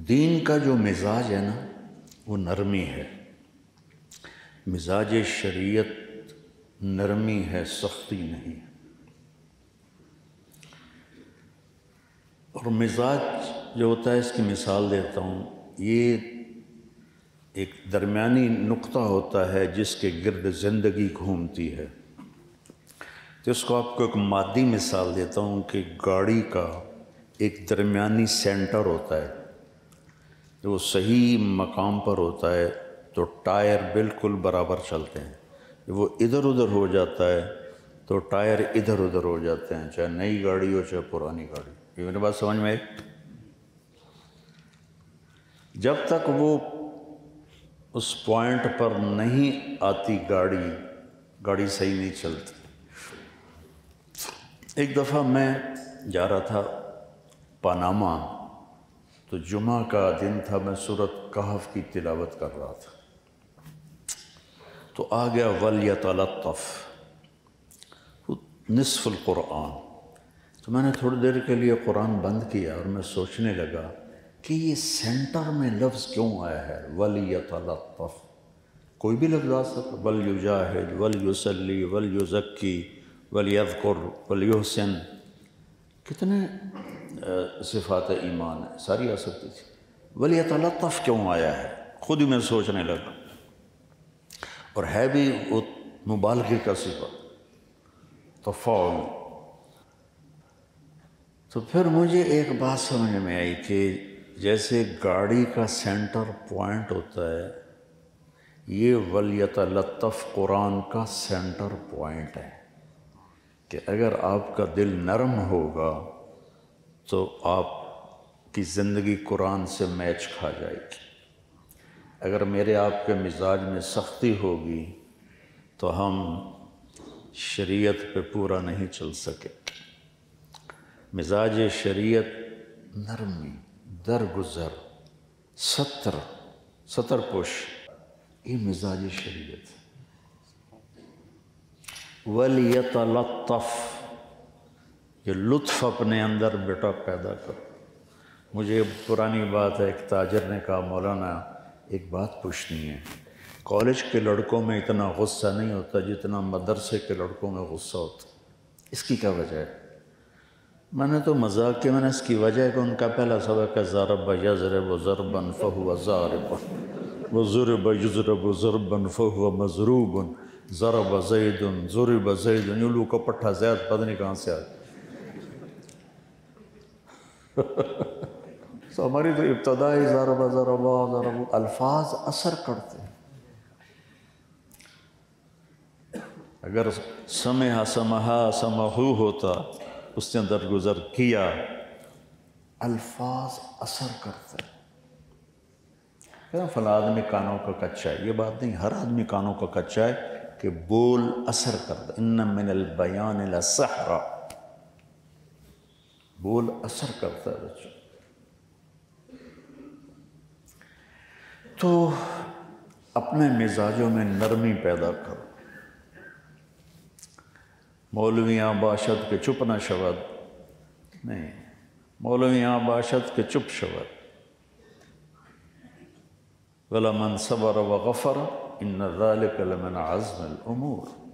دین کا جو مزاج ہے نا وہ نرمی ہے، مزاج شریعت نرمی ہے، سختی نہیں۔ اور مزاج جو ہوتا ہے، اس کی مثال دیتا ہوں، یہ ایک درمیانی نقطہ ہوتا ہے جس کے گرد زندگی گھومتی ہے۔ تو اس کو آپ کو ایک مادی مثال دیتا ہوں کہ گاڑی کا ایک درمیانی سینٹر ہوتا ہے، جو صحیح مقام پر ہوتا ہے تو ٹائر بالکل برابر چلتے ہیں، جب وہ ادھر ادھر ہو جاتا ہے تو ٹائر ادھر ادھر ہو جاتے ہیں، چاہے نئی گاڑی ہو چاہے پرانی گاڑی۔ یہ میری بات سمجھ میں آئی؟ جب تک وہ اس پوائنٹ پر نہیں آتی گاڑی صحیح نہیں چلتی۔ ایک دفعہ میں جا رہا تھا پاناما، تو جمعہ کا دن تھا، میں سورۃ کہف کی تلاوت کر رہا تھا، تو آ گیا وَلْيَتَلَطَّفْ نصف القرآن۔ تو میں نے تھوڑی دیر کے لیے قرآن بند کیا اور میں سوچنے لگا کہ یہ سینٹر میں لفظ کیوں آیا ہے وَلْيَتَلَطَّفْ؟ کوئی بھی لفظ آ سکتا، وَلْيُجَاهِدْ وَلْيُصَلِّ وَلْيُزَكِّي وَلْيَذْكُرْ وَلْيُحْسِنْ، کتنے صفات ایمان ہیں، ساری آ سکتی تھی۔ وَلْيَتَلَطَّفْ کیوں آیا ہے، خود ہی میں سوچنے لگا، اور ہے بھی وہ مبالغے کا صفت، تفاعل۔ تو پھر مجھے ایک بات سمجھ میں آئی کہ جیسے گاڑی کا سینٹر پوائنٹ ہوتا ہے، یہ وَلْيَتَلَطَّفْ قرآن کا سینٹر پوائنٹ ہے، کہ اگر آپ کا دل نرم ہوگا تو آپ کی زندگی قرآن سے میچ کھا جائے گی۔ اگر میرے آپ کے مزاج میں سختی ہوگی تو ہم شریعت پہ پورا نہیں چل سکے۔ مزاج شریعت نرمی، درگزر، ستر پوش، یہ مزاج شریعت۔ وَلْيَتَلَطَّفْ، یہ لطف اپنے اندر بیٹا پیدا کرو۔ مجھے پرانی بات ہے، ایک تاجر نے کہا مولانا ایک بات پوچھنی ہے، کالج کے لڑکوں میں اتنا غصہ نہیں ہوتا جتنا مدرسے کے لڑکوں میں غصہ ہوتا، اس کی کیا وجہ ہے؟ میں نے تو مذاق کیا، میں نے اس کی وجہ ہے کہ ان کا پہلا سبق ہے ضرب یضرب ضربا فہو ضارب وضرب یضرب ضربا فہو مضروب ضرب زید ضرب زید، یولو کا پٹھا زید پتہ نہیں کہاں سے آیا۔ تو ہماری تو ابتدائی ضرب الفاظ اثر کرتے ہیں۔ اگر سمعہ سمہا سمہو ہوتا، اس نے درگزر کیا، الفاظ اثر کرتے ہیں۔ کہنا فلاں آدمی کانوں کا کچا ہے، یہ بات نہیں، ہر آدمی کانوں کا کچا ہے کہ بول اثر کرتا ہے۔ ان من البیان لسحرا، بول اثر کرتا ہے بچوں۔ تو اپنے مزاجوں میں نرمی پیدا کرو۔ مولویاں باشد کے چپ نہ شود، نہیں، مولویاں باشد کے چپ شود۔ وَلَمَنْ صَبَرَ وَغَفَرَ إِنَّ ذَلِكَ لَمِنْ عَزْمِ الْأُمُورِ۔